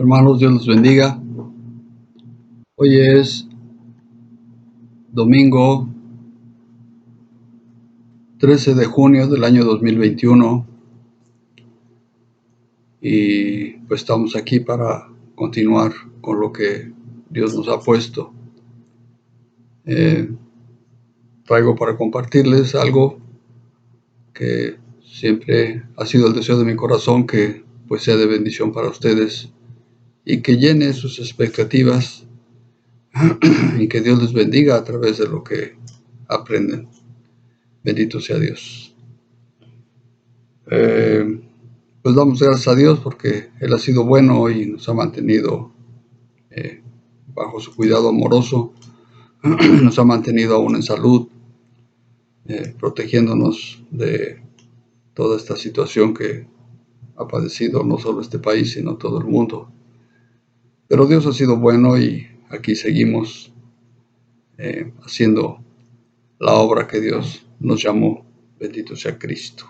Hermanos, Dios los bendiga. Hoy es domingo 13 de junio del año 2021 y pues estamos aquí para continuar con lo que Dios nos ha puesto. Traigo para compartirles algo que siempre ha sido el deseo de mi corazón, que pues sea de bendición para ustedes y que llene sus expectativas y que Dios les bendiga a través de lo que aprenden. Bendito sea Dios. Pues damos gracias a Dios porque Él ha sido bueno y nos ha mantenido bajo su cuidado amoroso, nos ha mantenido aún en salud, protegiéndonos de toda esta situación que ha padecido no solo este país, sino todo el mundo. Pero Dios ha sido bueno y aquí seguimos haciendo la obra que Dios nos llamó. Bendito sea Cristo.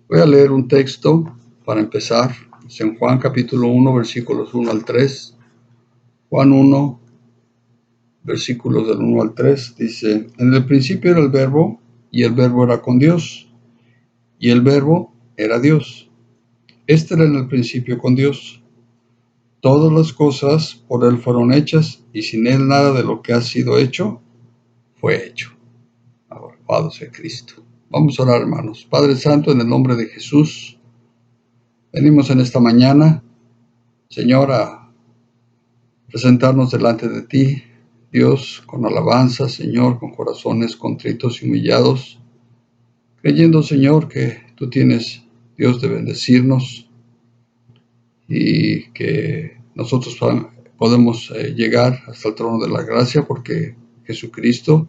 Voy a leer un texto para empezar. Es en Juan capítulo 1, versículos 1 al 3. Juan 1, versículos del 1 al 3, dice: En el principio era el Verbo, y el Verbo era con Dios, y el Verbo era Dios. Este era en el principio con Dios. Todas las cosas por Él fueron hechas, y sin Él nada de lo que ha sido hecho fue hecho. Alabado sea Cristo. Vamos a orar, hermanos. Padre Santo, en el nombre de Jesús, venimos en esta mañana, Señor, a presentarnos delante de ti, Dios, con alabanza, Señor, con corazones contritos y humillados, creyendo, Señor, que tú tienes, Dios, de bendecirnos y que nosotros podemos llegar hasta el trono de la gracia porque Jesucristo,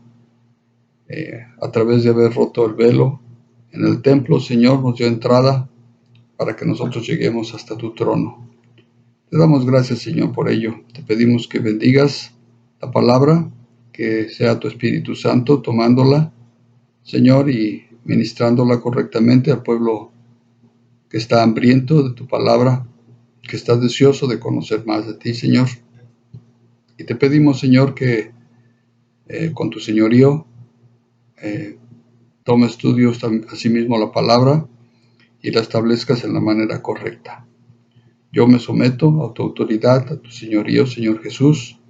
a través de haber roto el velo en el templo, Señor, nos dio entrada para que nosotros lleguemos hasta tu trono. Te damos gracias, Señor, por ello. Te pedimos que bendigas la palabra, que sea tu Espíritu Santo tomándola, Señor, y ministrándola correctamente al pueblo que está hambriento de tu palabra, que está deseoso de conocer más de ti, Señor. Y te pedimos, Señor, que con tu señorío tomes tú, Dios, asimismo la palabra y la establezcas en la manera correcta. Yo me someto a tu autoridad, a tu señorío, Señor Jesús,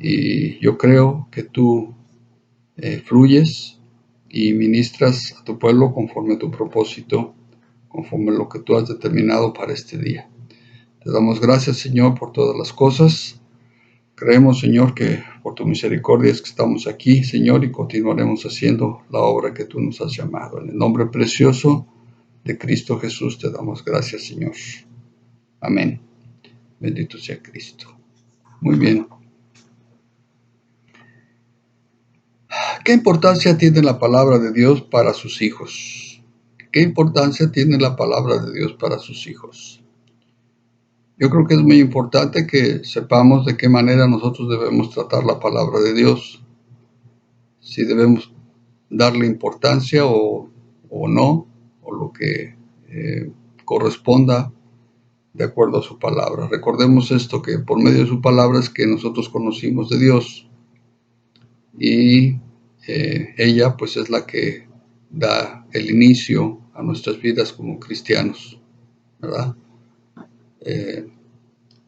y yo creo que tú fluyes y ministras a tu pueblo conforme a tu propósito, conforme a lo que tú has determinado para este día. Te damos gracias, Señor, por todas las cosas. Creemos, Señor, que por tu misericordia es que estamos aquí, Señor, y continuaremos haciendo la obra que tú nos has llamado. En el nombre precioso de Cristo Jesús te damos gracias, Señor. Amén. Bendito sea Cristo. Muy bien. ¿Qué importancia tiene la palabra de Dios para sus hijos? ¿Qué importancia tiene la palabra de Dios para sus hijos? Yo creo que es muy importante que sepamos de qué manera nosotros debemos tratar la palabra de Dios. Si debemos darle importancia o no, o lo que corresponda de acuerdo a su palabra. Recordemos esto, que por medio de su palabra es que nosotros conocimos de Dios y ella pues es la que da el inicio a nuestras vidas como cristianos, ¿verdad?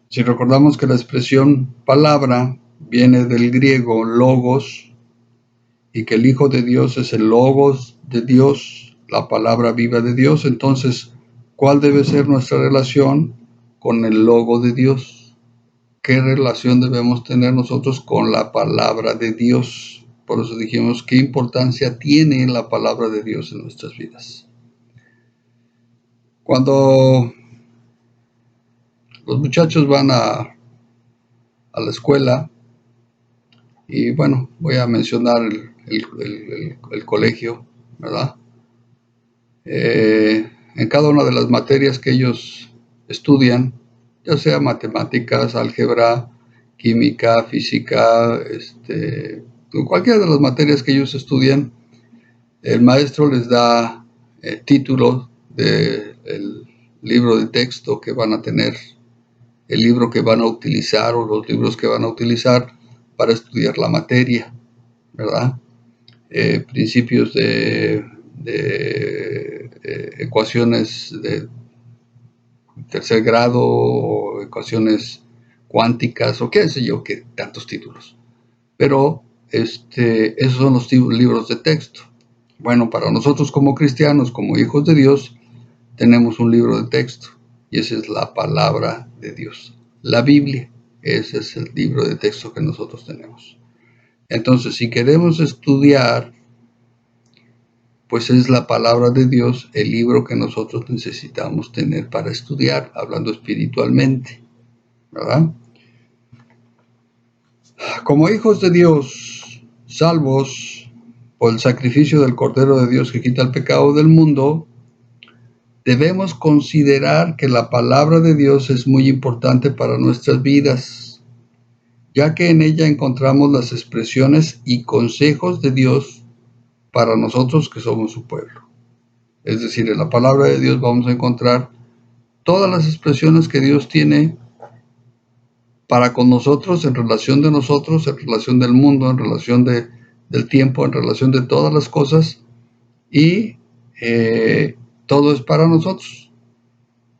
Si recordamos que la expresión palabra viene del griego logos y que el Hijo de Dios es el logos de Dios, la palabra viva de Dios, entonces, ¿cuál debe ser nuestra relación con el logo de Dios? ¿Qué relación debemos tener nosotros con la palabra de Dios? Por eso dijimos, ¿qué importancia tiene la palabra de Dios en nuestras vidas? Cuando los muchachos van a la escuela, y bueno, voy a mencionar el colegio, ¿verdad? En cada una de las materias que ellos estudian, ya sea matemáticas, álgebra, química, física, cualquiera de las materias que ellos estudian, el maestro les da títulos del libro de texto que van a tener el libro que van a utilizar o los libros que van a utilizar para estudiar la materia, ¿verdad? Principios de ecuaciones de tercer grado o ecuaciones cuánticas o qué sé yo, qué tantos títulos. Pero esos son los libros de texto. Bueno, para nosotros como cristianos, como hijos de Dios, tenemos un libro de texto y esa es la palabra de Dios, la Biblia. Ese es el libro de texto que nosotros tenemos. Entonces, si queremos estudiar, pues es la palabra de Dios el libro que nosotros necesitamos tener para estudiar, hablando espiritualmente, ¿verdad? Como hijos de Dios, salvos por el sacrificio del Cordero de Dios que quita el pecado del mundo, debemos considerar que la palabra de Dios es muy importante para nuestras vidas, ya que en ella encontramos las expresiones y consejos de Dios para nosotros que somos su pueblo. Es decir, en la palabra de Dios vamos a encontrar todas las expresiones que Dios tiene para con nosotros, en relación de nosotros, en relación del mundo, en relación del tiempo, en relación de todas las cosas, y todo es para nosotros,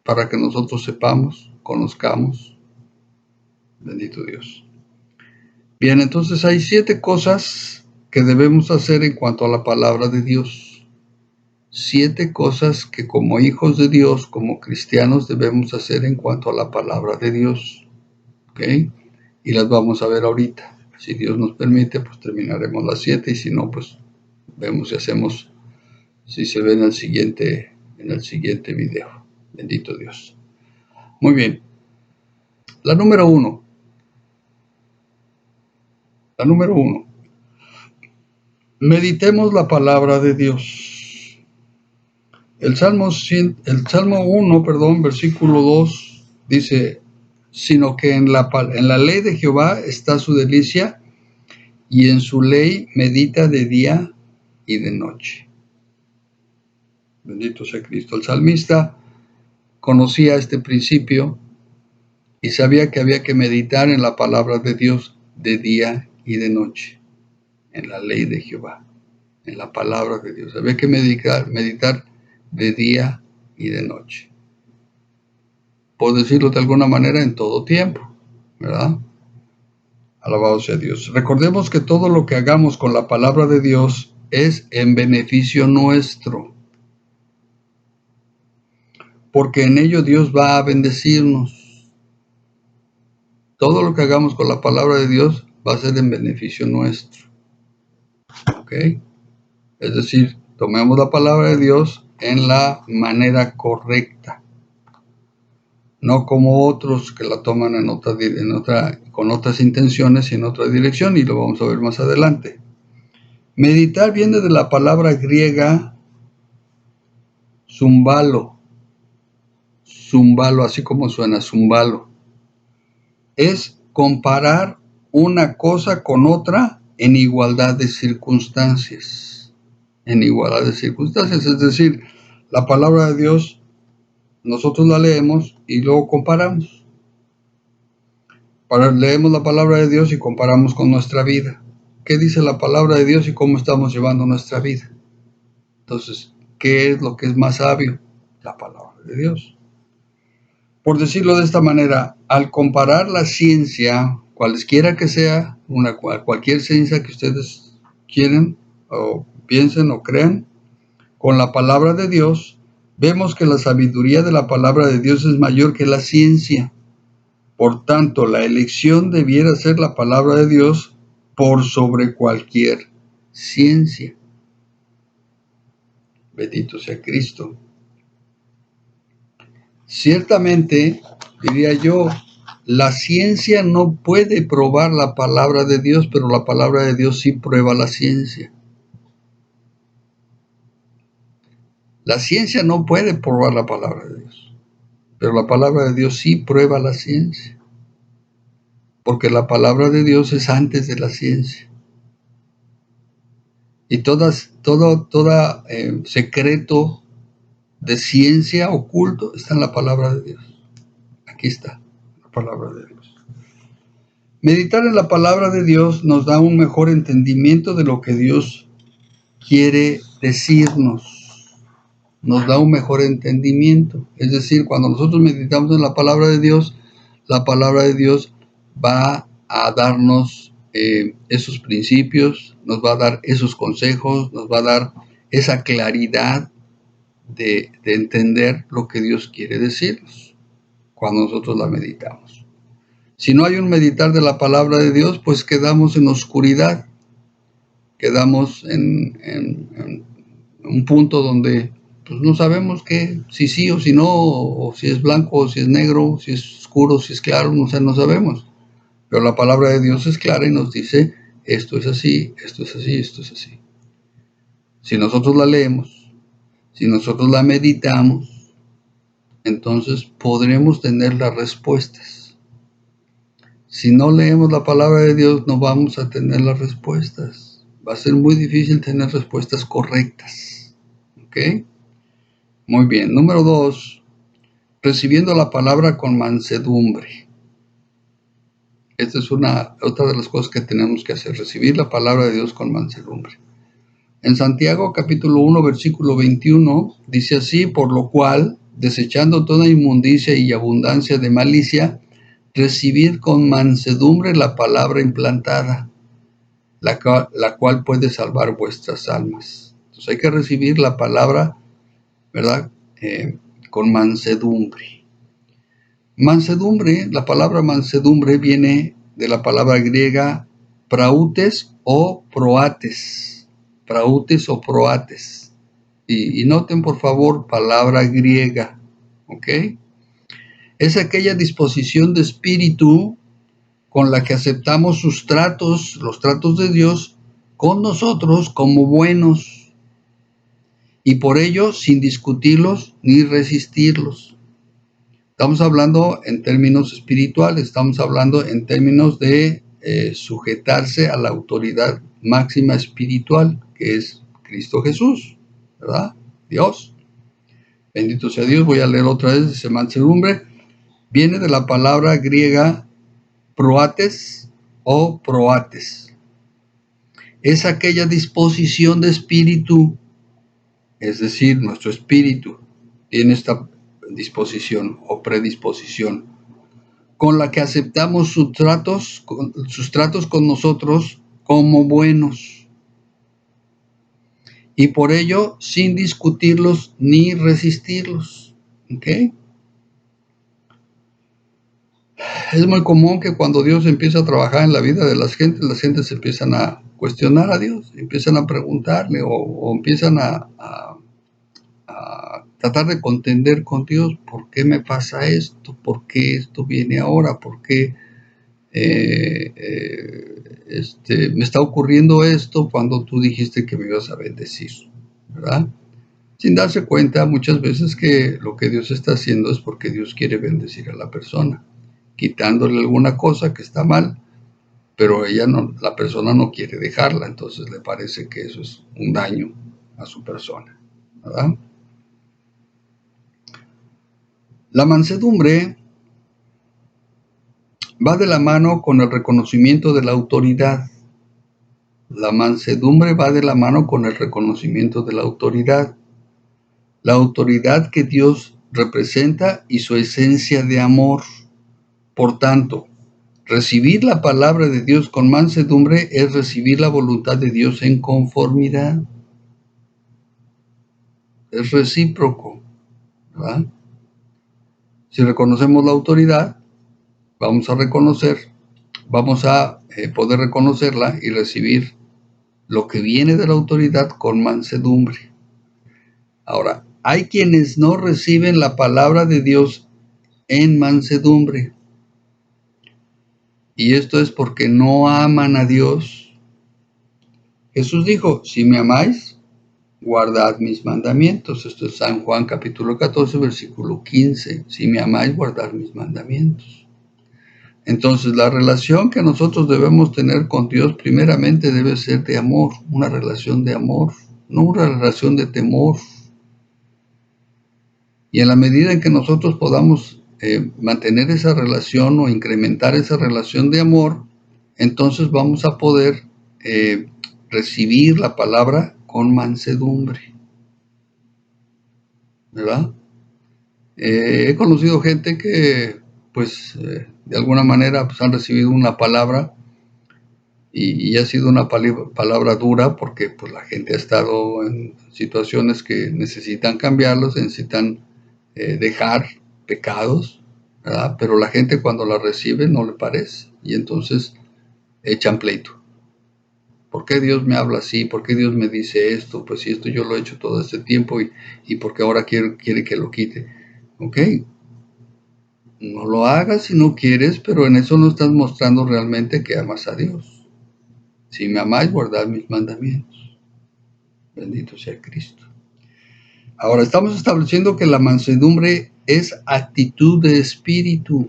para que nosotros sepamos, conozcamos. Bendito Dios. Bien, entonces hay 7 cosas que debemos hacer en cuanto a la palabra de Dios. 7 cosas que como hijos de Dios, como cristianos, debemos hacer en cuanto a la palabra de Dios. ¿Ok? Y las vamos a ver ahorita. Si Dios nos permite, pues terminaremos las 7 y si no, pues vemos si hacemos, si se ve en el siguiente video. Bendito Dios. Muy bien. La número 1. Meditemos la palabra de Dios. El Salmo 1, versículo 2 dice, sino que en la ley de Jehová está su delicia, y en su ley medita de día y de noche. Bendito sea Cristo. El salmista conocía este principio y sabía que había que meditar en la palabra de Dios de día y de noche, en la ley de Jehová, en la palabra de Dios. Había que meditar de día y de noche. Por decirlo de alguna manera, en todo tiempo, ¿verdad? Alabado sea Dios. Recordemos que todo lo que hagamos con la palabra de Dios es en beneficio nuestro, porque en ello Dios va a bendecirnos. Todo lo que hagamos con la palabra de Dios va a ser en beneficio nuestro. ¿Ok? Es decir, tomemos la palabra de Dios en la manera correcta. No como otros que la toman con otras intenciones y en otra dirección, y lo vamos a ver más adelante. Meditar viene de la palabra griega zumbalo, así como suena, zumbalo. Es comparar una cosa con otra en igualdad de circunstancias. Es decir, la palabra de Dios nosotros la leemos y luego comparamos. Leemos la palabra de Dios y comparamos con nuestra vida. ¿Qué dice la palabra de Dios y cómo estamos llevando nuestra vida? Entonces, ¿qué es lo que es más sabio? La palabra de Dios. Por decirlo de esta manera, al comparar la ciencia, cualesquiera que sea, cualquier ciencia que ustedes quieran o piensen o crean, con la palabra de Dios, vemos que la sabiduría de la palabra de Dios es mayor que la ciencia. Por tanto, la elección debiera ser la palabra de Dios por sobre cualquier ciencia. Bendito sea Cristo. Ciertamente, diría yo, la ciencia no puede probar la palabra de Dios, pero la palabra de Dios sí prueba la ciencia. La ciencia no puede probar la palabra de Dios, pero la palabra de Dios sí prueba la ciencia, porque la palabra de Dios es antes de la ciencia. Y todo secreto de ciencia oculto está en la palabra de Dios. Aquí está, la palabra de Dios. Meditar en la palabra de Dios nos da un mejor entendimiento de lo que Dios quiere decirnos. Nos da un mejor entendimiento. Es decir, cuando nosotros meditamos en la palabra de Dios va a darnos esos principios, nos va a dar esos consejos, nos va a dar esa claridad de entender lo que Dios quiere decirnos cuando nosotros la meditamos. Si no hay un meditar de la palabra de Dios, pues quedamos en oscuridad, quedamos en un punto donde pues no sabemos qué, si sí o si no, o si es blanco o si es negro, si es oscuro, si es claro, no sabemos. Pero la palabra de Dios es clara y nos dice, esto es así, esto es así, esto es así. Si nosotros la leemos, si nosotros la meditamos, entonces podremos tener las respuestas. Si no leemos la palabra de Dios, no vamos a tener las respuestas. Va a ser muy difícil tener respuestas correctas. ¿Ok? Muy bien. Número 2, recibiendo la palabra con mansedumbre. Esta es otra de las cosas que tenemos que hacer, recibir la palabra de Dios con mansedumbre. En Santiago capítulo 1, versículo 21, dice así, por lo cual, desechando toda inmundicia y abundancia de malicia, recibid con mansedumbre la palabra implantada, la cual puede salvar vuestras almas. Entonces hay que recibir la palabra, ¿verdad? Con mansedumbre. Mansedumbre, la palabra mansedumbre viene de la palabra griega prautes o proates. Prautes o proates. Y noten por favor palabra griega, ¿ok? Es aquella disposición de espíritu con la que aceptamos sus tratos, los tratos de Dios, con nosotros como buenos, y por ello sin discutirlos ni resistirlos. Estamos hablando en términos espirituales, estamos hablando en términos de sujetarse a la autoridad máxima espiritual, que es Cristo Jesús, ¿verdad? Dios. Bendito sea Dios. Voy a leer otra vez, dice mansedumbre. Viene de la palabra griega proates o proates. Es aquella disposición de espíritu, es decir, nuestro espíritu tiene esta disposición o predisposición, con la que aceptamos sus tratos con nosotros como buenos, y por ello sin discutirlos ni resistirlos. ¿Ok? Es muy común que cuando Dios empieza a trabajar en la vida de las gentes empiezan a cuestionar a Dios, empiezan a preguntarle o empiezan a tratar de contender con Dios, ¿por qué me pasa esto? ¿Por qué esto viene ahora? ¿Por qué me está ocurriendo esto cuando tú dijiste que me ibas a bendecir? ¿Verdad? Sin darse cuenta muchas veces que lo que Dios está haciendo es porque Dios quiere bendecir a la persona, quitándole alguna cosa que está mal, pero la persona no quiere dejarla, entonces le parece que eso es un daño a su persona, ¿verdad? La mansedumbre va de la mano con el reconocimiento de la autoridad. La mansedumbre va de la mano con el reconocimiento de la autoridad. La autoridad que Dios representa y su esencia de amor. Por tanto, recibir la palabra de Dios con mansedumbre es recibir la voluntad de Dios en conformidad. Es recíproco, ¿verdad? Si reconocemos la autoridad, vamos a poder reconocerla y recibir lo que viene de la autoridad con mansedumbre. Ahora, hay quienes no reciben la palabra de Dios en mansedumbre. Y esto es porque no aman a Dios. Jesús dijo, si me amáis, guardad mis mandamientos. Esto es San Juan capítulo 14, versículo 15. Si me amáis, guardad mis mandamientos. Entonces, la relación que nosotros debemos tener con Dios primeramente debe ser de amor, una relación de amor, no una relación de temor. Y en la medida en que nosotros podamos mantener esa relación o incrementar esa relación de amor, entonces vamos a poder recibir la palabra con mansedumbre, ¿verdad? He conocido gente que, pues, de alguna manera, pues, han recibido una palabra y ha sido una palabra dura porque, pues, la gente ha estado en situaciones que necesitan cambiarlos, necesitan dejar pecados, ¿verdad? Pero la gente cuando la recibe no le parece y entonces echan pleito. ¿Por qué Dios me habla así? ¿Por qué Dios me dice esto? Pues si esto yo lo he hecho todo este tiempo y porque ahora quiere que lo quite. Ok, no lo hagas si no quieres, pero en eso no estás mostrando realmente que amas a Dios. Si me amáis, guardad mis mandamientos. Bendito sea Cristo. Ahora estamos estableciendo que la mansedumbre es actitud de espíritu.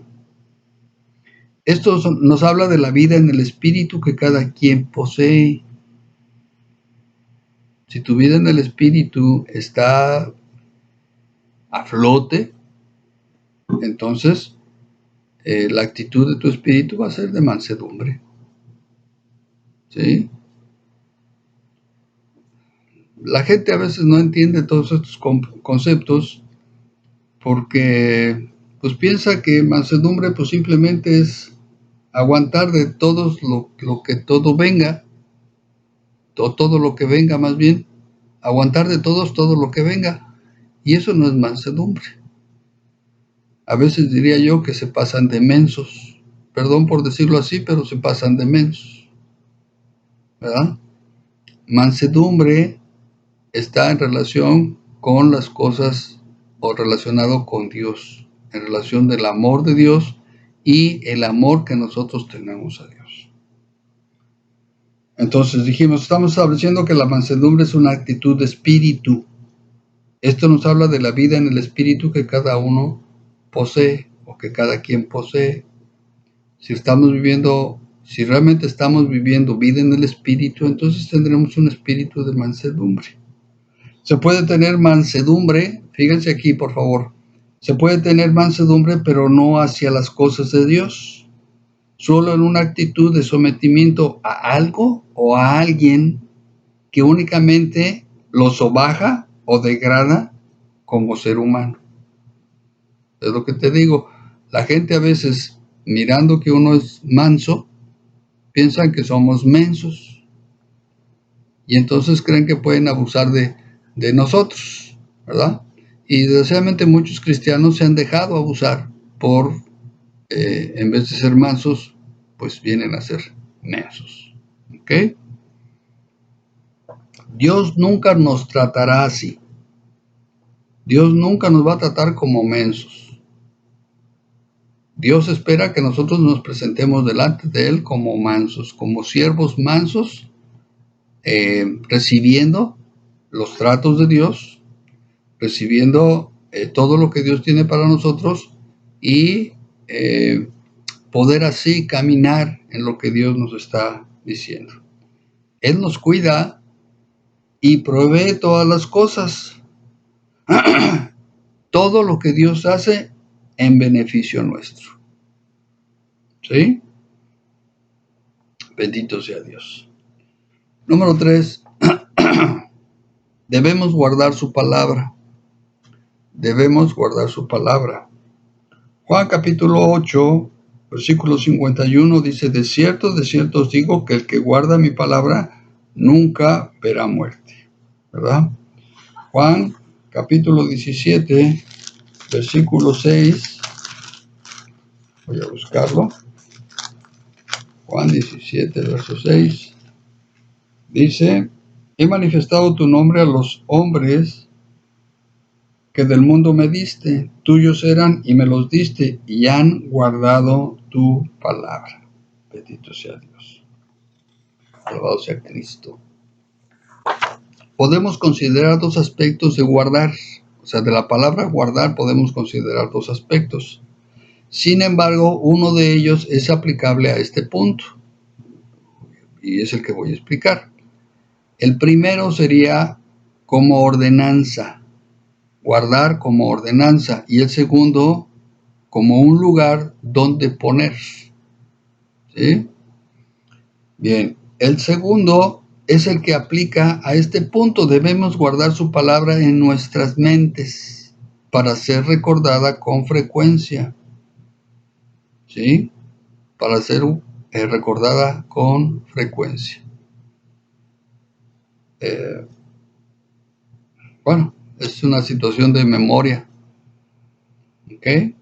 Esto nos habla de la vida en el espíritu que cada quien posee. Si tu vida en el espíritu está a flote, entonces la actitud de tu espíritu va a ser de mansedumbre. ¿Sí? La gente a veces no entiende todos estos conceptos porque pues piensa que mansedumbre pues simplemente es aguantar de todos lo que todo venga, todo lo que venga más bien, aguantar de todos todo lo que venga, y eso no es mansedumbre. A veces diría yo que se pasan de mensos, perdón por decirlo así, pero se pasan de mensos, ¿verdad? Mansedumbre está en relación con las cosas o relacionado con Dios, en relación del amor de Dios y el amor que nosotros tenemos a Dios. Entonces dijimos, estamos estableciendo que la mansedumbre es una actitud de espíritu. Esto nos habla de la vida en el espíritu que cada uno posee o que cada quien posee. Si realmente estamos viviendo vida en el espíritu, entonces tendremos un espíritu de mansedumbre. Se puede tener mansedumbre, fíjense aquí por favor, se puede tener mansedumbre pero no hacia las cosas de Dios, solo en una actitud de sometimiento a algo o a alguien que únicamente lo sobaja o degrada como ser humano. Es lo que te digo, la gente a veces mirando que uno es manso, piensan que somos mensos y entonces creen que pueden abusar de nosotros, ¿verdad? Y desgraciadamente muchos cristianos se han dejado abusar por, en vez de ser mansos, pues vienen a ser mensos, ¿ok? Dios nunca nos tratará así. Dios nunca nos va a tratar como mensos. Dios espera que nosotros nos presentemos delante de Él como mansos, como siervos mansos, recibiendo los tratos de Dios, recibiendo todo lo que Dios tiene para nosotros y poder así caminar en lo que Dios nos está diciendo. Él nos cuida y provee todas las cosas. Todo lo que Dios hace en beneficio nuestro. ¿Sí? Bendito sea Dios. Número 3. Debemos guardar su palabra. Debemos guardar su palabra. Juan capítulo 8, versículo 51 dice, de cierto os digo que el que guarda mi palabra nunca verá muerte. ¿Verdad? Juan capítulo 17, versículo 6. Voy a buscarlo. Juan 17, verso 6. Dice, he manifestado tu nombre a los hombres que del mundo me diste, tuyos eran y me los diste y han guardado tu palabra. Bendito sea Dios. Alabado sea Cristo. Podemos considerar dos aspectos de guardar, o sea, de la palabra guardar podemos considerar dos aspectos. Sin embargo, uno de ellos es aplicable a este punto y es el que voy a explicar. El primero sería como ordenanza, guardar como ordenanza, y el segundo como un lugar donde poner. ¿Sí? Bien, el segundo es el que aplica a este punto. Debemos guardar su palabra en nuestras mentes para ser recordada con frecuencia. ¿Sí? Para ser recordada con frecuencia. Bueno, es una situación de memoria. ¿Ok?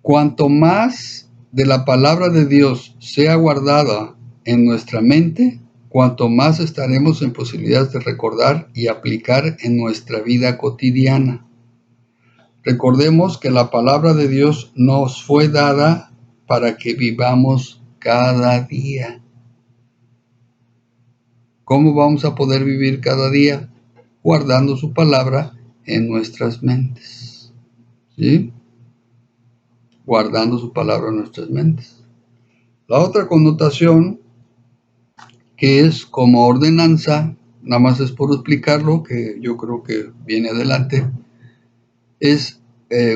Cuanto más de la palabra de Dios sea guardada en nuestra mente, cuanto más estaremos en posibilidades de recordar y aplicar en nuestra vida cotidiana. Recordemos que la palabra de Dios nos fue dada para que vivamos cada día. ¿Cómo vamos a poder vivir cada día? Guardando su palabra en nuestras mentes. ¿Sí? Guardando su palabra en nuestras mentes. La otra connotación, que es como ordenanza, nada más es por explicarlo, que yo creo que viene adelante, es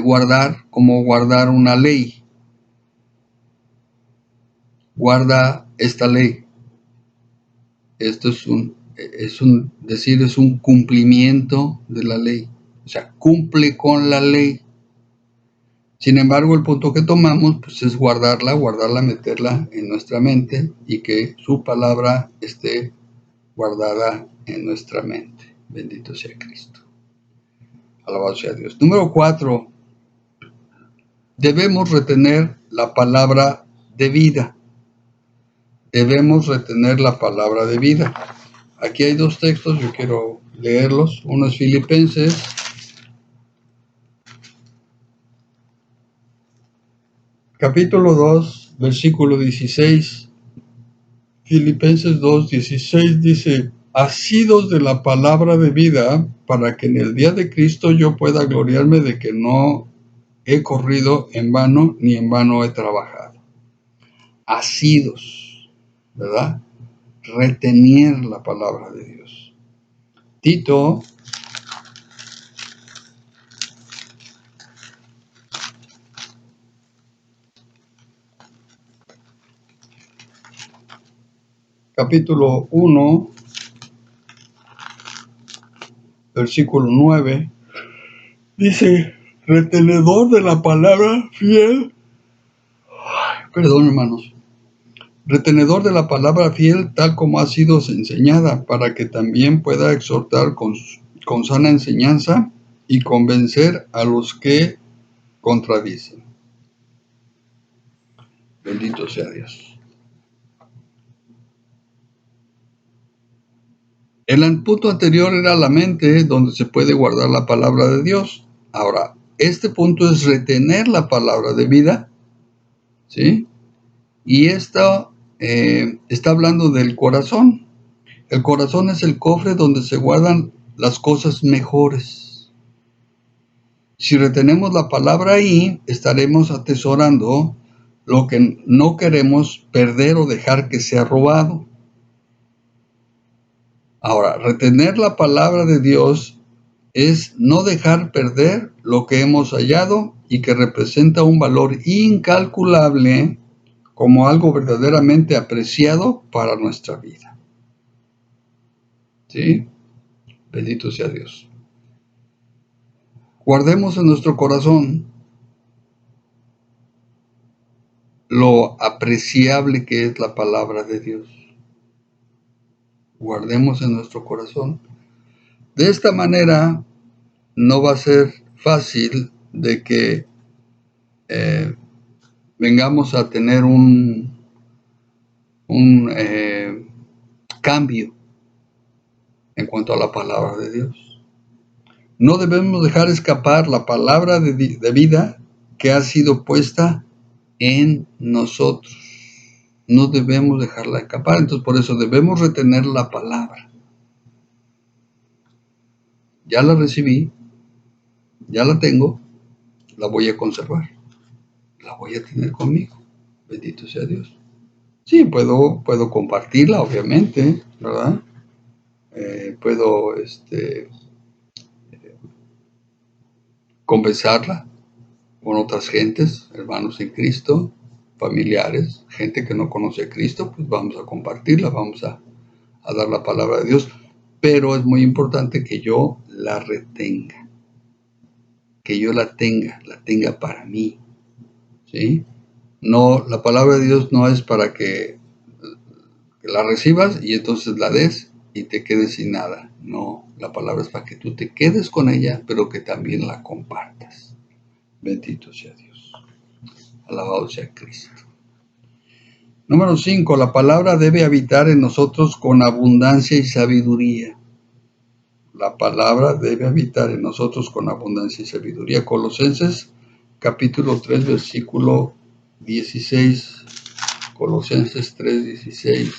guardar, como guardar una ley. Guarda esta ley. Esto es un cumplimiento de la ley. O sea, cumple con la ley. Sin embargo, el punto que tomamos pues, es guardarla, meterla en nuestra mente y que su palabra esté guardada en nuestra mente. Bendito sea Cristo. Alabado sea Dios. Número 4. Debemos retener la palabra de vida. Debemos retener la palabra de vida. Aquí hay dos textos, yo quiero leerlos. Uno es Filipenses, capítulo 2, versículo 16. Filipenses 2, 16 dice: asidos de la palabra de vida, para que en el día de Cristo yo pueda gloriarme de que no he corrido en vano, ni en vano he trabajado. Asidos, ¿verdad? Retener la palabra de Dios. Tito, capítulo 1, versículo 9, dice: retenedor de la palabra fiel. Perdón, hermanos. Retenedor de la palabra fiel, tal como ha sido enseñada, para que también pueda exhortar con sana enseñanza y convencer a los que contradicen. Bendito sea Dios. El punto anterior era la mente, donde se puede guardar la palabra de Dios. Ahora, este punto es retener la palabra de vida, ¿sí? Y esto está hablando del corazón. El corazón es el cofre donde se guardan las cosas mejores. Si retenemos la palabra ahí, estaremos atesorando lo que no queremos perder o dejar que sea robado. Ahora, retener la palabra de Dios es no dejar perder lo que hemos hallado y que representa un valor incalculable como algo verdaderamente apreciado para nuestra vida. ¿Sí? Bendito sea Dios. Guardemos en nuestro corazón lo apreciable que es la palabra de Dios. Guardemos en nuestro corazón. De esta manera no va a ser fácil de que vengamos a tener un cambio en cuanto a la palabra de Dios. No debemos dejar escapar la palabra de vida que ha sido puesta en nosotros. No debemos dejarla escapar, entonces por eso debemos retener la palabra. Ya la recibí, ya la tengo, la voy a conservar, la voy a tener conmigo. Bendito sea Dios. Sí, puedo compartirla, obviamente, ¿verdad? Puedo confesarla, con otras gentes, hermanos en Cristo, familiares, gente que no conoce a Cristo, pues vamos a compartirla, vamos a dar la palabra de Dios, pero es muy importante que yo la retenga, que yo la tenga para mí, ¿sí? No, la palabra de Dios no es para que la recibas y entonces la des y te quedes sin nada. No, la palabra es para que tú te quedes con ella, pero que también la compartas. Bendito sea Dios. Alabado sea Cristo. Número 5. La palabra debe habitar en nosotros con abundancia y sabiduría. La palabra debe habitar en nosotros con abundancia y sabiduría. Colosenses capítulo 3, versículo 16. Colosenses 3, 16.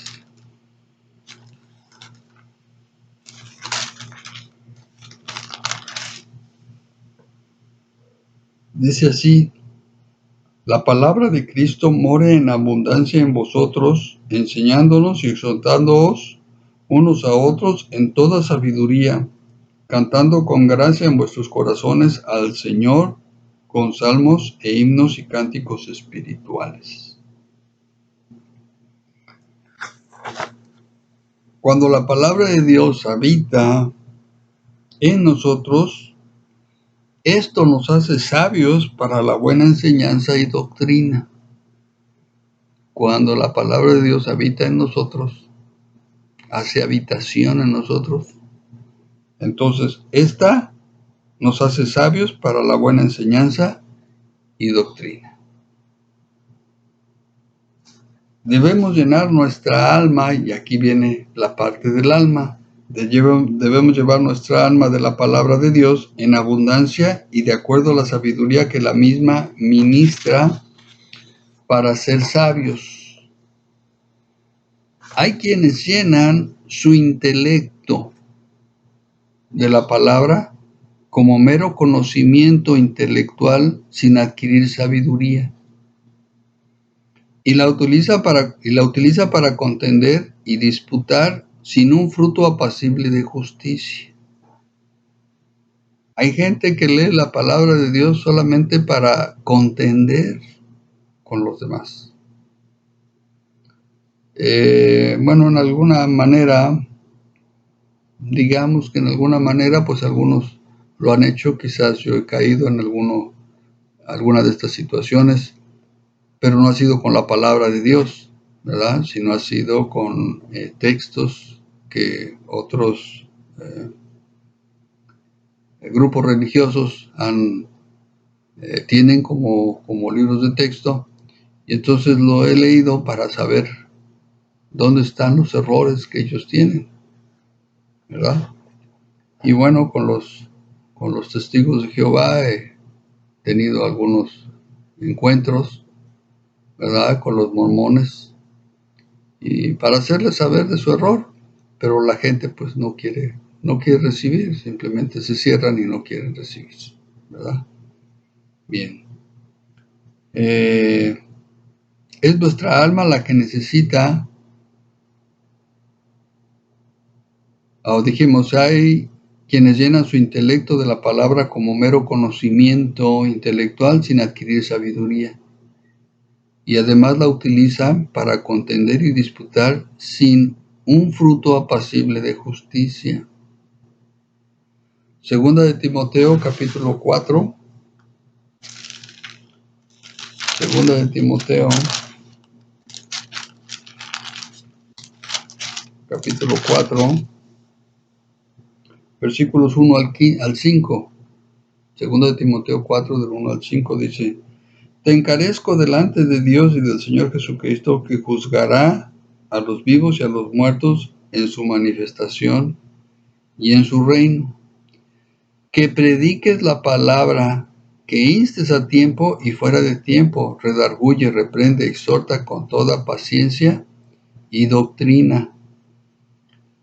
Dice así: la palabra de Cristo more en abundancia en vosotros, enseñándonos y exhortándoos unos a otros en toda sabiduría, cantando con gracia en vuestros corazones al Señor con salmos e himnos y cánticos espirituales. Cuando la palabra de Dios habita en nosotros, esto nos hace sabios para la buena enseñanza y doctrina. Cuando la palabra de Dios habita en nosotros, hace habitación en nosotros, entonces esta nos hace sabios para la buena enseñanza y doctrina. Debemos llenar nuestra alma, y aquí viene la parte del alma. Debemos llevar nuestra alma de la palabra de Dios en abundancia y de acuerdo a la sabiduría que la misma ministra para ser sabios. Hay quienes llenan su intelecto de la palabra como mero conocimiento intelectual sin adquirir sabiduría. Y la utiliza para contender y disputar sin un fruto apacible de justicia. Hay gente que lee la palabra de Dios solamente para contender con los demás. En alguna manera, digamos que en alguna manera, pues algunos lo han hecho, quizás yo he caído en alguna de estas situaciones, pero no ha sido con la palabra de Dios, ¿verdad? Sino ha sido con textos que otros grupos religiosos tienen como libros de texto, y entonces lo he leído para saber dónde están los errores que ellos tienen, ¿verdad? Y bueno, con los testigos de Jehová he tenido algunos encuentros, ¿verdad? Con los mormones, y para hacerles saber de su error, pero la gente pues no quiere recibir, simplemente se cierran y no quieren recibir, ¿verdad? Bien. Es nuestra alma la que necesita, dijimos, hay quienes llenan su intelecto de la palabra como mero conocimiento intelectual sin adquirir sabiduría, y además la utilizan para contender y disputar sin un fruto apacible de justicia. Segunda de Timoteo, capítulo 4. Segunda de Timoteo, capítulo 4, versículos 1 al 5. Segunda de Timoteo 4, del 1 al 5, dice: te encarezco delante de Dios y del Señor Jesucristo, que juzgará a los vivos y a los muertos en su manifestación y en su reino, que prediques la palabra, que instes a tiempo y fuera de tiempo, redarguye, reprende, exhorta con toda paciencia y doctrina,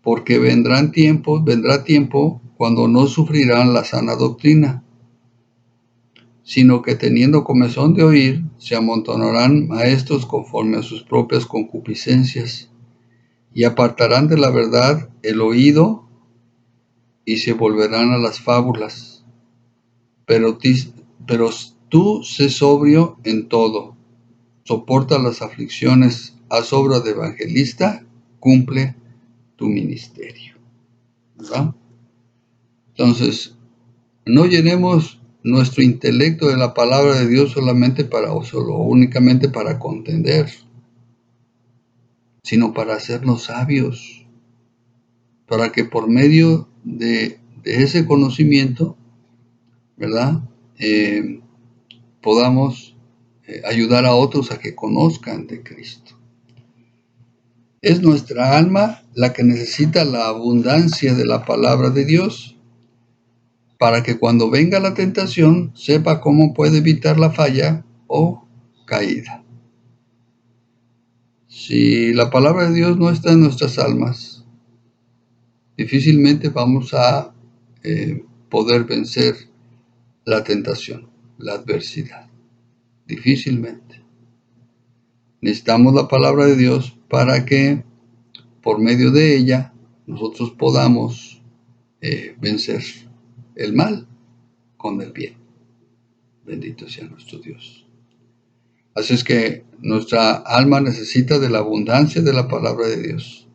porque vendrá tiempo cuando no sufrirán la sana doctrina, sino que teniendo comezón de oír, se amontonarán maestros conforme a sus propias concupiscencias, y apartarán de la verdad el oído, y se volverán a las fábulas. Pero Tú sé sobrio en todo, soporta las aflicciones, haz obra de evangelista, cumple tu ministerio. ¿Verdad? Entonces, no llenemos nuestro intelecto de la palabra de Dios únicamente para contender, sino para hacernos sabios, para que por medio de ese conocimiento, ¿verdad? Podamos ayudar a otros a que conozcan de Cristo. Es nuestra alma la que necesita la abundancia de la palabra de Dios para que cuando venga la tentación sepa cómo puede evitar la falla o caída. Si la palabra de Dios no está en nuestras almas, difícilmente vamos a poder vencer la tentación, la adversidad. Difícilmente. Necesitamos la palabra de Dios para que por medio de ella nosotros podamos vencer el mal con el bien. Bendito sea nuestro Dios. Así es que nuestra alma necesita de la abundancia de la palabra de Dios.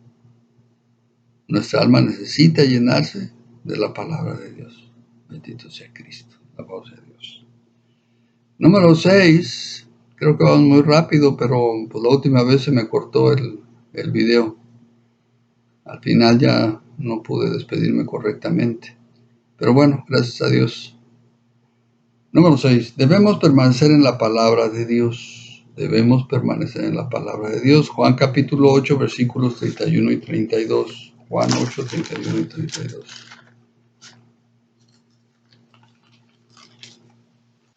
Nuestra alma necesita llenarse de la palabra de Dios. Bendito sea Cristo. Alabado sea Dios. Número 6. Creo que vamos muy rápido, pero pues la última vez se me cortó el video. Al final ya no pude despedirme correctamente. Pero bueno, gracias a Dios. Número 6. Debemos permanecer en la palabra de Dios. Debemos permanecer en la palabra de Dios. Juan capítulo 8, versículos 31 y 32. Juan 8, 31 y 32.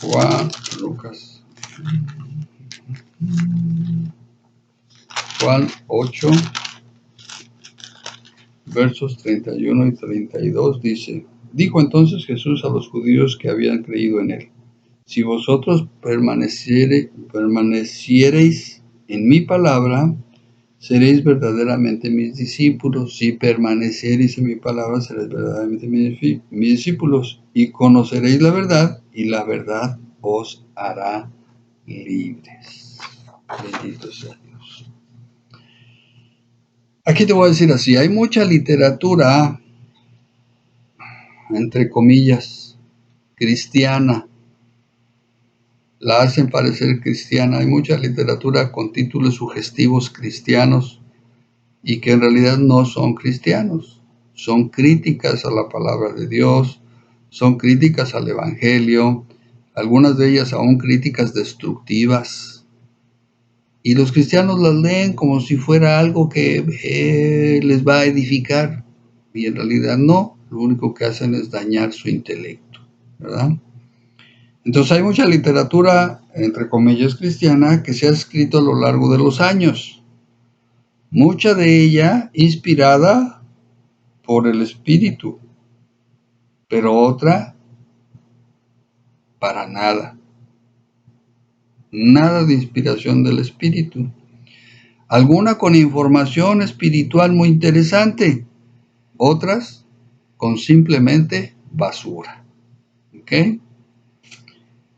Juan 8, versos 31 y 32 dice: Dijo entonces Jesús a los judíos que habían creído en él: Si vosotros permaneciereis en mi palabra, seréis verdaderamente mis discípulos. Si permaneciereis en mi palabra, seréis verdaderamente mis discípulos, y conoceréis la verdad, y la verdad os hará libres. Bendito sea Dios. Aquí te voy a decir así: hay mucha literatura, entre comillas, cristiana. La hacen parecer cristiana. Hay mucha literatura con títulos sugestivos cristianos y que en realidad no son cristianos. Son críticas a la palabra de Dios, son críticas al Evangelio, algunas de ellas aún críticas destructivas. Y los cristianos las leen como si fuera algo que les va a edificar. Y en realidad no, lo único que hacen es dañar su intelecto, ¿verdad? Entonces hay mucha literatura, entre comillas, cristiana que se ha escrito a lo largo de los años. Mucha de ella inspirada por el Espíritu, pero otra para nada. Nada de inspiración del Espíritu. Alguna con información espiritual muy interesante, otras con simplemente basura. ¿Ok?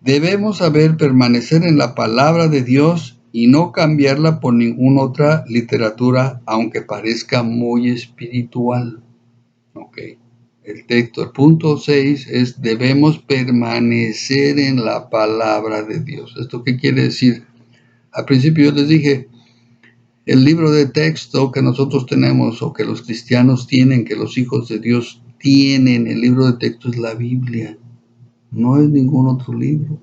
Debemos saber permanecer en la palabra de Dios y no cambiarla por ninguna otra literatura, aunque parezca muy espiritual. Ok. El texto, el punto 6 es: debemos permanecer en la palabra de Dios. ¿Esto qué quiere decir? Al principio yo les dije, el libro de texto que nosotros tenemos o que los cristianos tienen, que los hijos de Dios tienen, el libro de texto es la Biblia. No es ningún otro libro.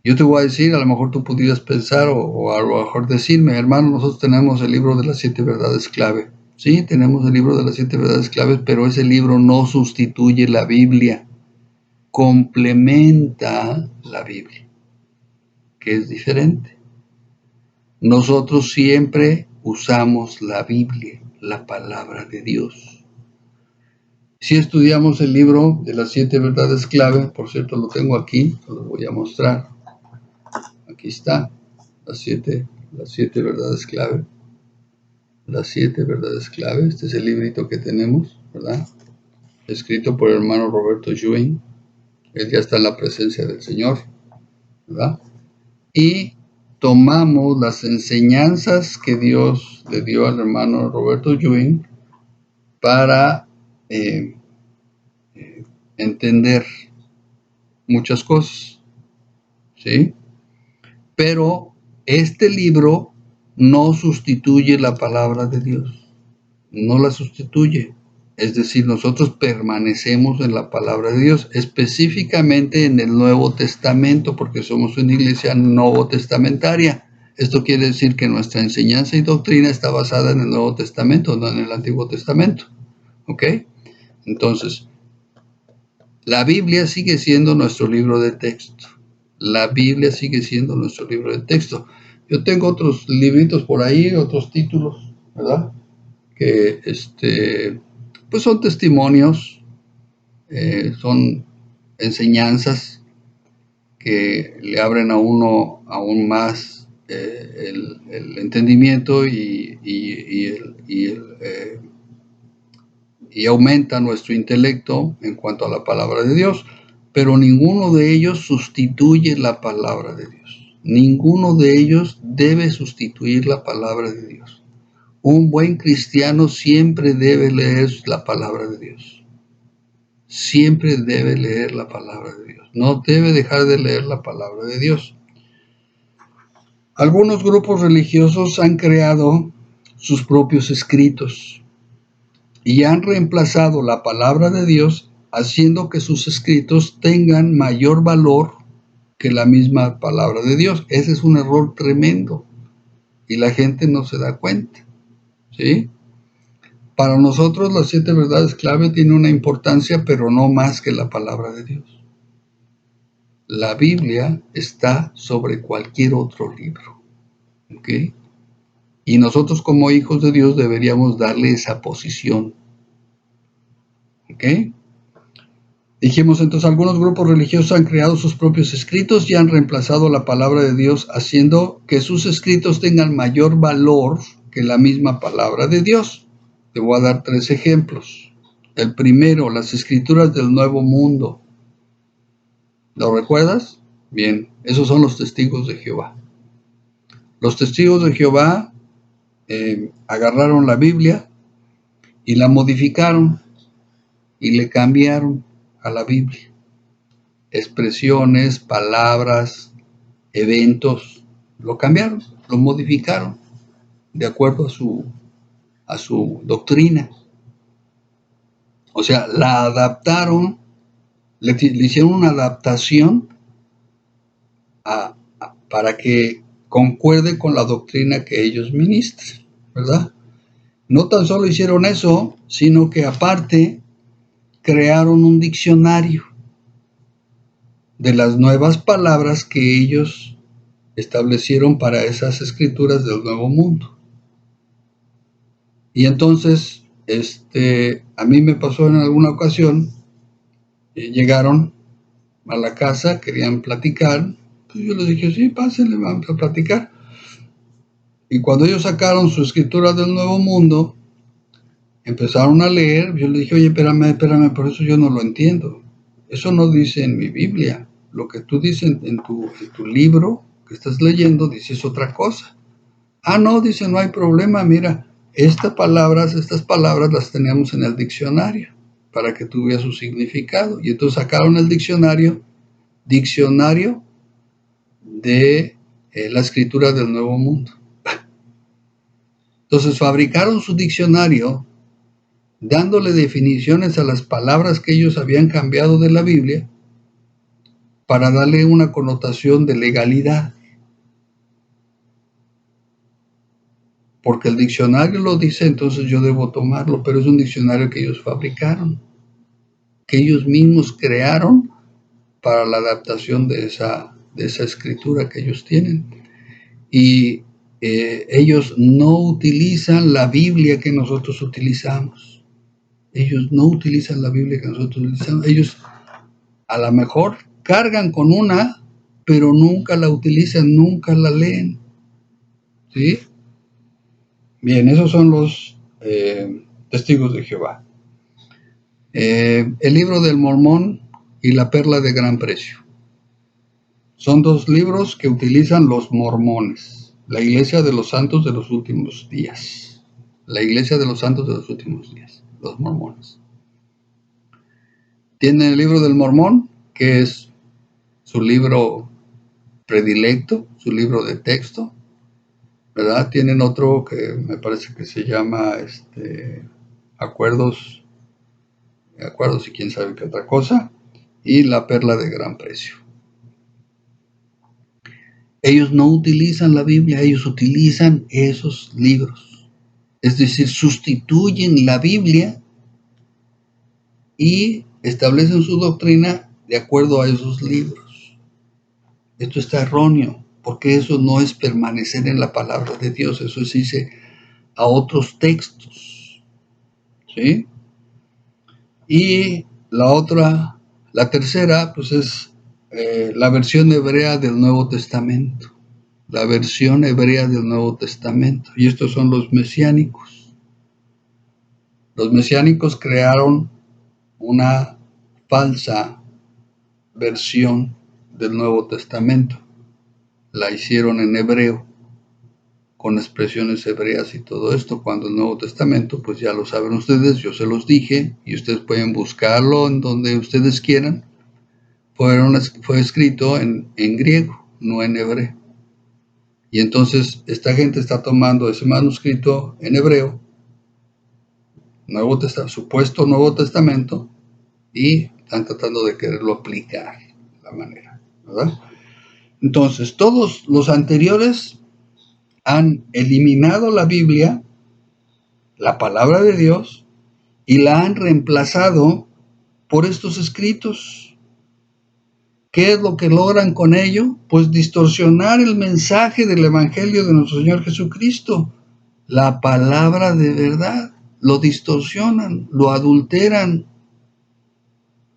Yo te voy a decir, a lo mejor tú pudieras pensar o a lo mejor decirme: hermano, nosotros tenemos el libro de las 7 verdades clave. Sí, tenemos el libro de las 7 verdades claves, pero ese libro no sustituye la Biblia. Complementa la Biblia, que es diferente. Nosotros siempre usamos la Biblia, la palabra de Dios. Si estudiamos el libro de las 7 verdades clave, por cierto lo tengo aquí, lo voy a mostrar. Aquí está, las siete verdades clave. Las 7 verdades clave. Este es el librito que tenemos, ¿verdad? Escrito por el hermano Roberto Ewing. Él ya está en la presencia del Señor, ¿verdad? Y tomamos las enseñanzas que Dios le dio al hermano Roberto Ewing para entender muchas cosas, ¿sí? Pero este libro no sustituye la palabra de Dios, no la sustituye. Es decir, nosotros permanecemos en la palabra de Dios, específicamente en el Nuevo Testamento, porque somos una iglesia nuevo testamentaria. Esto quiere decir que nuestra enseñanza y doctrina está basada en el Nuevo Testamento, no en el Antiguo Testamento. ¿Ok? Entonces, la Biblia sigue siendo nuestro libro de texto. La Biblia sigue siendo nuestro libro de texto. Yo tengo otros libritos por ahí, otros títulos, ¿verdad? Que pues son testimonios, son enseñanzas que le abren a uno aún más el entendimiento y aumenta nuestro intelecto en cuanto a la palabra de Dios, pero ninguno de ellos sustituye la palabra de Dios. Ninguno de ellos debe sustituir la palabra de Dios. Un buen cristiano siempre debe leer la palabra de Dios. Siempre debe leer la palabra de Dios. No debe dejar de leer la palabra de Dios. Algunos grupos religiosos han creado sus propios escritos y han reemplazado la palabra de Dios, haciendo que sus escritos tengan mayor valor que la misma palabra de Dios. Ese es un error tremendo y la gente no se da cuenta, ¿sí? Para nosotros las 7 verdades clave tienen una importancia, pero no más que la palabra de Dios. La Biblia está sobre cualquier otro libro, ¿ok? Y nosotros como hijos de Dios deberíamos darle esa posición, ¿ok? Dijimos entonces, algunos grupos religiosos han creado sus propios escritos y han reemplazado la palabra de Dios, haciendo que sus escritos tengan mayor valor que la misma palabra de Dios. Te voy a dar 3 ejemplos. El primero, las escrituras del Nuevo Mundo. ¿Lo recuerdas? Bien, esos son los testigos de Jehová. Los testigos de Jehová agarraron la Biblia y la modificaron y le cambiaron a la Biblia. Expresiones, palabras, eventos, lo cambiaron, lo modificaron de acuerdo a su doctrina. O sea, la adaptaron, le hicieron una adaptación para que concuerde con la doctrina que ellos ministran, ¿verdad? No tan solo hicieron eso, sino que aparte crearon un diccionario de las nuevas palabras que ellos establecieron para esas escrituras del Nuevo Mundo. Y entonces, a mí me pasó en alguna ocasión, llegaron a la casa, querían platicar, pues yo les dije, sí, pásenle, vamos a platicar. Y cuando ellos sacaron su escritura del Nuevo Mundo, empezaron a leer, yo les dije, oye, espérame, por eso yo no lo entiendo. Eso no dice en mi Biblia. Lo que tú dices en tu libro que estás leyendo, dices otra cosa. Ah, no, dice, no hay problema, mira, estas palabras las tenemos en el diccionario para que tú veas su significado. Y entonces sacaron el diccionario de la escritura del Nuevo Mundo. Entonces fabricaron su diccionario dándole definiciones a las palabras que ellos habían cambiado de la Biblia para darle una connotación de legalidad. Porque el diccionario lo dice, entonces yo debo tomarlo, pero es un diccionario que ellos fabricaron, que ellos mismos crearon para la adaptación de esa escritura que ellos tienen. Y ellos no utilizan la Biblia que nosotros utilizamos. Ellos no utilizan la Biblia que nosotros utilizamos. Ellos a lo mejor cargan con una, pero nunca la utilizan, nunca la leen. ¿Sí? Bien, esos son los testigos de Jehová. El libro del Mormón y La perla de gran precio. Son dos libros que utilizan los mormones, la Iglesia de los Santos de los Últimos Días. La Iglesia de los Santos de los Últimos Días, los mormones. Tienen el libro del Mormón, que es su libro predilecto, su libro de texto, ¿verdad? Tienen otro que me parece que se llama Acuerdos y quién sabe qué otra cosa, y La perla de gran precio. Ellos no utilizan la Biblia, ellos utilizan esos libros. Es decir, sustituyen la Biblia y establecen su doctrina de acuerdo a esos libros. Esto está erróneo, porque eso no es permanecer en la palabra de Dios, eso es irse a otros textos, ¿sí? Y la tercera, pues es la versión hebrea del Nuevo Testamento. La versión hebrea del Nuevo Testamento. Y estos son los mesiánicos. Los mesiánicos crearon una falsa versión del Nuevo Testamento. La hicieron en hebreo, con expresiones hebreas y todo esto, cuando el Nuevo Testamento, pues ya lo saben ustedes, yo se los dije, y ustedes pueden buscarlo en donde ustedes quieran, fue escrito en griego, no en hebreo. Y entonces esta gente está tomando ese manuscrito en hebreo, supuesto Nuevo Testamento, y están tratando de quererlo aplicar de la manera, ¿verdad? Entonces, todos los anteriores han eliminado la Biblia, la palabra de Dios, y la han reemplazado por estos escritos. ¿Qué es lo que logran con ello? Pues distorsionar el mensaje del Evangelio de nuestro Señor Jesucristo, la palabra de verdad. Lo distorsionan, lo adulteran,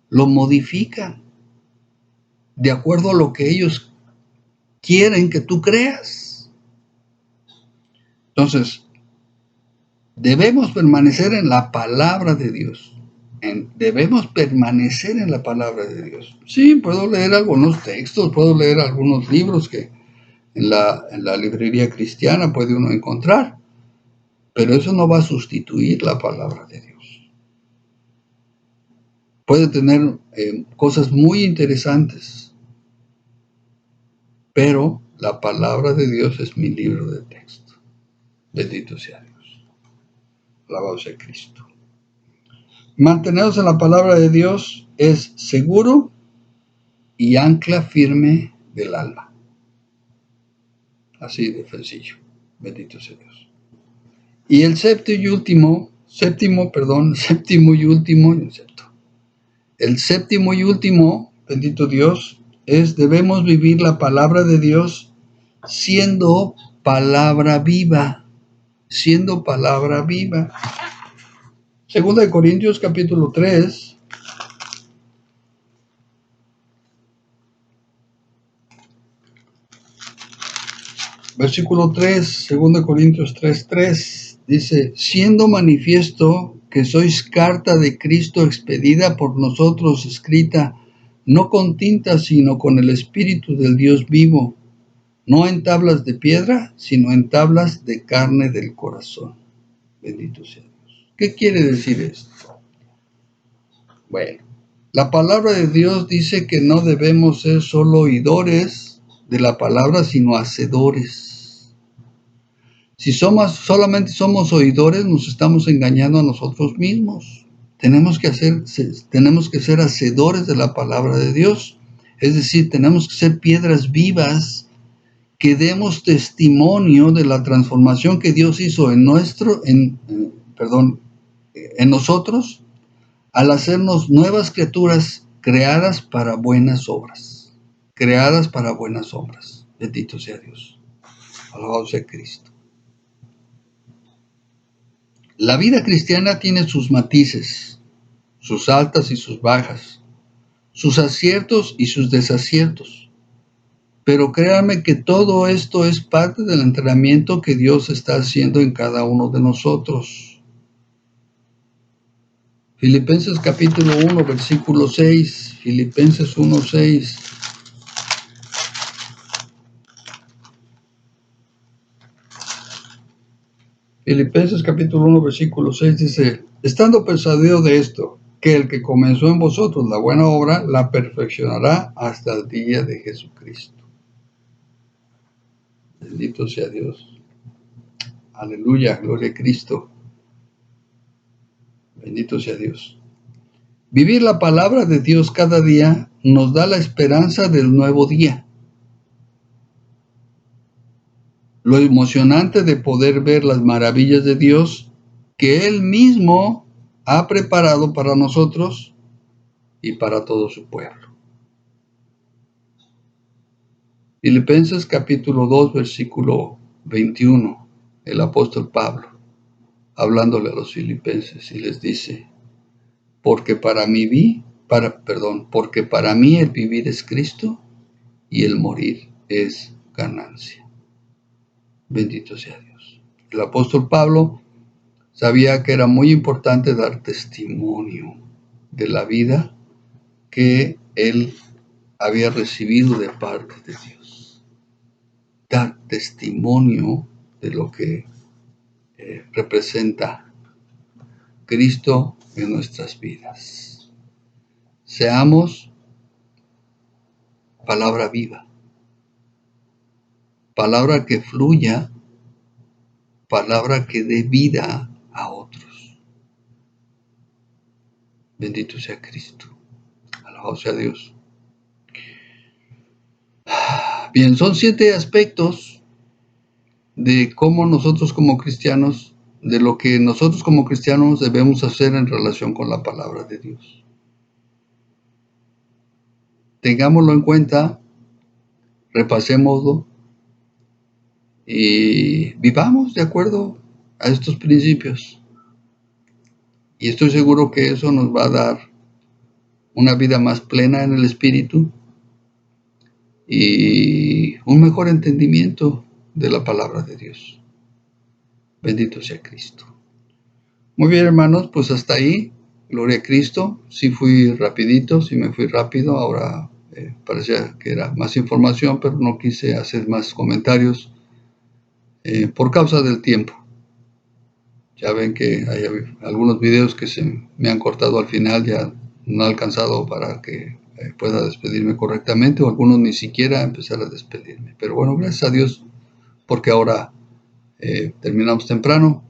lo modifican de acuerdo a lo que ellos quieren que tú creas. Entonces, debemos permanecer en la palabra de Dios. Debemos permanecer en la palabra de Dios. Sí, puedo leer algunos textos, puedo leer algunos libros que en la librería cristiana puede uno encontrar, pero eso no va a sustituir la palabra de Dios. Puede tener cosas muy interesantes, pero la palabra de Dios es mi libro de texto. Bendito sea Dios. Alabado sea Cristo. Mantenernos en la palabra de Dios es seguro y ancla firme del alma. Así de sencillo. Bendito sea Dios. Y el séptimo y último, el séptimo y último, bendito Dios, debemos vivir la palabra de Dios siendo palabra viva. Siendo palabra viva. Segunda de Corintios capítulo 3. Versículo 3, 2 Corintios 3:3, dice, siendo manifiesto que sois carta de Cristo expedida por nosotros, escrita, no con tinta, sino con el Espíritu del Dios vivo, no en tablas de piedra, sino en tablas de carne del corazón. Bendito sea Dios. ¿Qué quiere decir esto? Bueno, la palabra de Dios dice que no debemos ser solo oidores de la palabra, sino hacedores. Si solamente somos oidores, nos estamos engañando a nosotros mismos. Tenemos que ser hacedores de la palabra de Dios. Es decir, tenemos que ser piedras vivas que demos testimonio de la transformación que Dios hizo en nosotros, al hacernos nuevas criaturas creadas para buenas obras. Creadas para buenas obras. Bendito sea Dios. Alabado sea Cristo. La vida cristiana tiene sus matices, sus altas y sus bajas, sus aciertos y sus desaciertos. Pero créanme que todo esto es parte del entrenamiento que Dios está haciendo en cada uno de nosotros. Filipenses capítulo 1, versículo 6. Filipenses 1, 6. Filipenses capítulo 1, versículo 6 dice, estando persuadido de esto, que el que comenzó en vosotros la buena obra, la perfeccionará hasta el día de Jesucristo. Bendito sea Dios. Aleluya, gloria a Cristo. Bendito sea Dios. Vivir la palabra de Dios cada día nos da la esperanza del nuevo día. Lo emocionante de poder ver las maravillas de Dios que Él mismo ha preparado para nosotros y para todo su pueblo. Filipenses capítulo 2, versículo 21, el apóstol Pablo, hablándole a los filipenses y les dice, porque para mí el vivir es Cristo y el morir es ganancia. Bendito sea Dios. El apóstol Pablo sabía que era muy importante dar testimonio de la vida que él había recibido de parte de Dios. Dar testimonio de lo que representa Cristo en nuestras vidas. Seamos palabra viva, palabra que fluya, palabra que dé vida a otros. Bendito sea Cristo. Alabado sea Dios. Bien, son 7 aspectos de cómo nosotros como cristianos, de lo que nosotros como cristianos debemos hacer en relación con la palabra de Dios. Tengámoslo en cuenta, repasémoslo y vivamos de acuerdo a estos principios. Y estoy seguro que eso nos va a dar una vida más plena en el espíritu y un mejor entendimiento de la palabra de Dios. Bendito sea Cristo. Muy bien, hermanos, pues hasta ahí. Gloria a Cristo. Sí fui rapidito, sí me fui rápido. Ahora parecía que era más información, pero no quise hacer más comentarios por causa del tiempo. Ya ven que hay algunos videos que se me han cortado al final, ya no he alcanzado para que pueda despedirme correctamente, o algunos ni siquiera empezar a despedirme. Pero bueno, gracias a Dios, porque ahora terminamos temprano,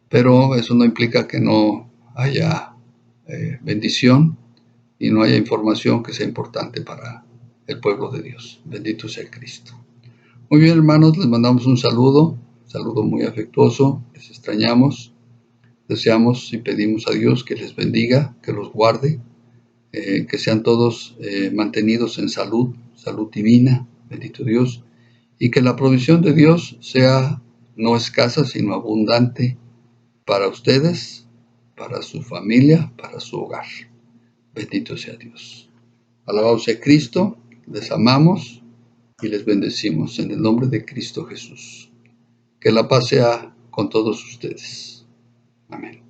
pero eso no implica que no haya bendición y no haya información que sea importante para el pueblo de Dios. Bendito sea Cristo. Muy bien, hermanos, les mandamos un saludo muy afectuoso, les extrañamos. Deseamos y pedimos a Dios que les bendiga, que los guarde, que sean todos mantenidos en salud divina, bendito Dios, y que la provisión de Dios sea no escasa, sino abundante para ustedes, para su familia, para su hogar. Bendito sea Dios. Alabado sea Cristo, les amamos y les bendecimos en el nombre de Cristo Jesús. Que la paz sea con todos ustedes. Amén.